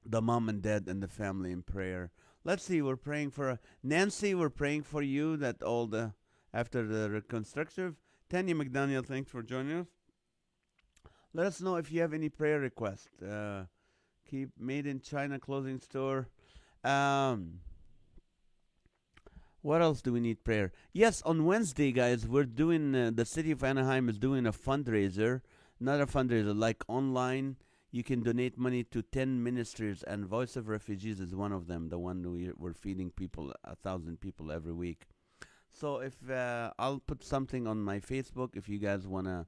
the mom and dad and the family in prayer. Let's see, we're praying for Nancy. We're praying for you that all the after the reconstructive. Tanya McDaniel, thanks for joining us. Let us know if you have any prayer requests. Keep made in China clothing store. Um, what else do we need prayer? Yes, on Wednesday, guys, we're doing. The city of Anaheim is doing a fundraiser. Not a fundraiser, like online. You can donate money to 10 ministries, and Voice of Refugees is one of them. The one we're feeding people, 1,000 people every week. So if I'll put something on my Facebook if you guys wanna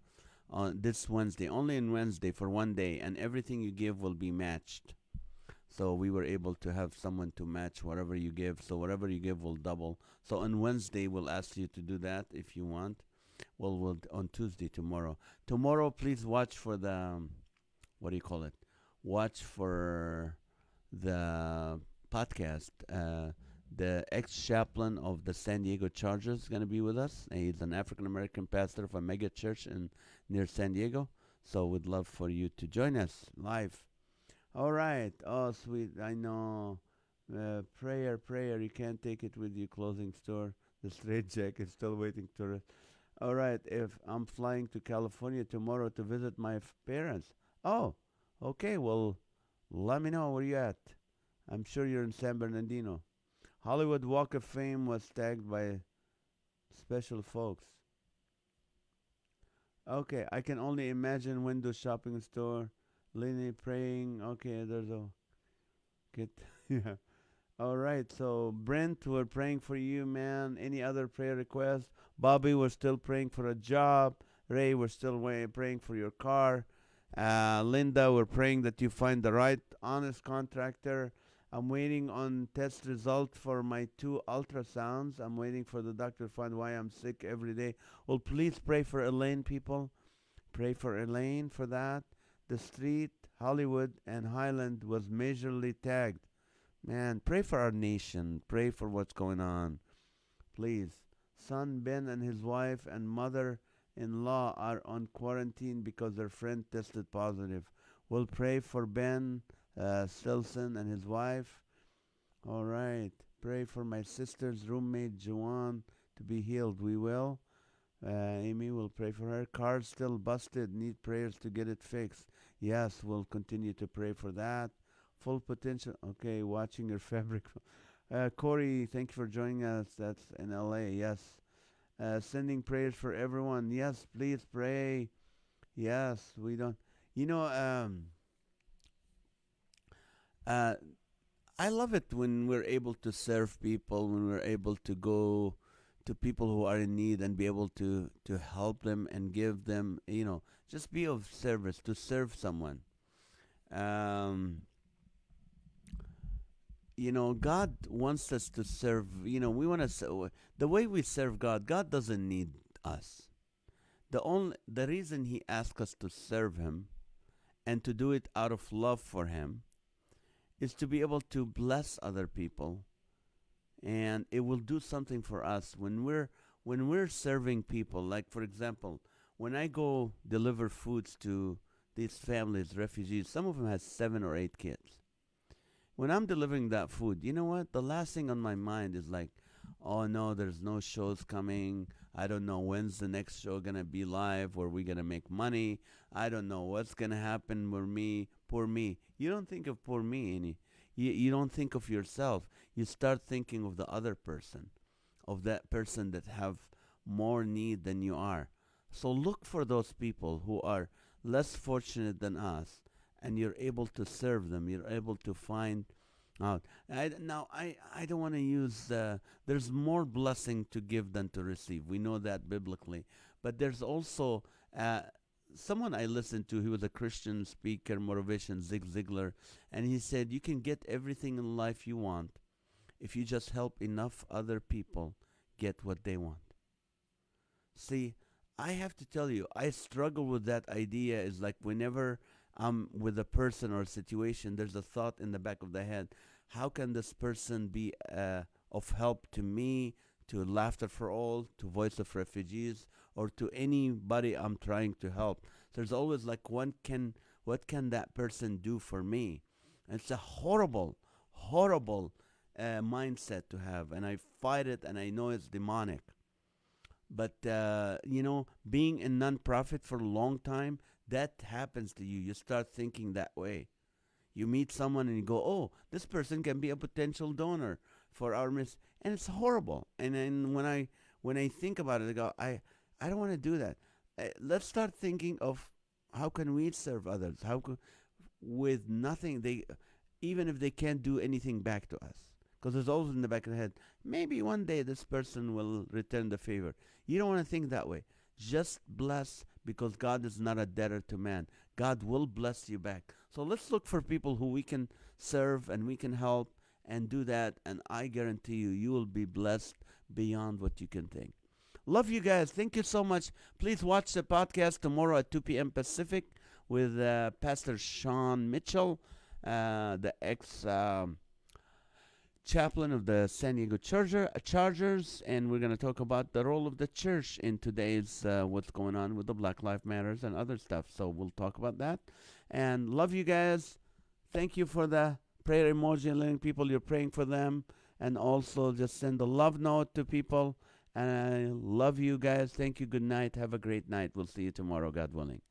on this Wednesday, only on Wednesday for one day, and everything you give will be matched. So we were able to have someone to match whatever you give. So whatever you give will double. So on Wednesday we'll ask you to do that if you want. Well, we'll on Tuesday tomorrow. Tomorrow, please watch for the what do you call it? Watch for the podcast. The ex-chaplain of the San Diego Chargers is going to be with us. He's an African American pastor of a mega church in near San Diego. So we'd love for you to join us live. All right. Oh, sweet. I know. Prayer, prayer. You can't take it with you. Closing store. The straight jacket is still waiting to rest. All right. If I'm flying to California tomorrow to visit my parents. Oh, okay. Well, let me know where you at. I'm sure you're in San Bernardino. Hollywood Walk of Fame was tagged by special folks. Okay, I can only imagine window shopping store. Lenny praying. Okay, there's a kid. Yeah. All right. So Brent, we're praying for you, man. Any other prayer requests? Bobby, we're still praying for a job. Ray, we're still praying for your car. Linda, we're praying that you find the right, honest contractor. I'm waiting on test result for my 2 ultrasounds. I'm waiting for the doctor to find why I'm sick every day. Well, please pray for Elaine, people. Pray for Elaine for that. The street, Hollywood, and Highland was majorly tagged. Man, pray for our nation. Pray for what's going on. Please. Son Ben and his wife and mother-in-law are on quarantine because their friend tested positive. We'll pray for Ben Stilson and his wife. All right. Pray for my sister's roommate, Joanne, to be healed. We will. Amy will pray for her. Car's still busted. Need prayers to get it fixed. Yes, we'll continue to pray for that. Full potential. Okay, watching your fabric. Corey, thank you for joining us. That's in LA. Yes. Sending prayers for everyone. Yes, please pray. Yes, we don't. You know, uh, I love it when we're able to serve people, when we're able to go to people who are in need and be able to help them and give them, just be of service to serve someone. Um, God wants us to serve. We want to. The way we serve God, God doesn't need us. The reason He asks us to serve Him and to do it out of love for Him is to be able to bless other people, and it will do something for us when we're serving people. Like for example, when I go deliver foods to these families, refugees, some of them has 7 or 8 kids. When I'm delivering that food, you know what? The last thing on my mind is like, oh no, there's no shows coming. I don't know when's the next show gonna be live, where we gonna make money. I don't know what's gonna happen with me, poor me. You don't think of poor me any. You don't think of yourself. You start thinking of the other person, of that person that have more need than you are. So look for those people who are less fortunate than us, and you're able to serve them. You're able to find out. I don't want to use. There's more blessing to give than to receive. We know that biblically, but there's also someone I listened to. He was a Christian speaker, motivation, Zig Ziglar, and he said you can get everything in life you want if you just help enough other people get what they want. See, I have to tell you, I struggle with that idea. Is like whenever I'm with a person or a situation, there's a thought in the back of the head. How can this person be of help to me, to Laughter for All, to Voice of Refugees, or to anybody I'm trying to help? There's always like, what can that person do for me? And it's a horrible, horrible mindset to have, and I fight it, and I know it's demonic. But being in nonprofit for a long time, that happens to you. You start thinking that way. You meet someone and you go, "Oh, this person can be a potential donor for our miss," and it's horrible. And then when I think about it, I go, I don't want to do that. Let's start thinking of how can we serve others? How could with nothing they, even if they can't do anything back to us, because there's always in the back of the head, maybe one day this person will return the favor. You don't want to think that way. Just bless because God is not a debtor to man. God will bless you back. So let's look for people who we can serve and we can help and do that. And I guarantee you, you will be blessed beyond what you can think. Love you guys. Thank you so much. Please watch the podcast tomorrow at 2 p.m. Pacific with Pastor Sean Mitchell, the ex chaplain of the San Diego Chargers, and we're going to talk about the role of the church in today's what's going on with the Black Lives Matters and other stuff. So we'll talk about that. And love you guys. Thank you for the prayer emoji and letting people you're praying for them. And also just send a love note to people. And I love you guys. Thank you. Good night. Have a great night. We'll see you tomorrow, God willing.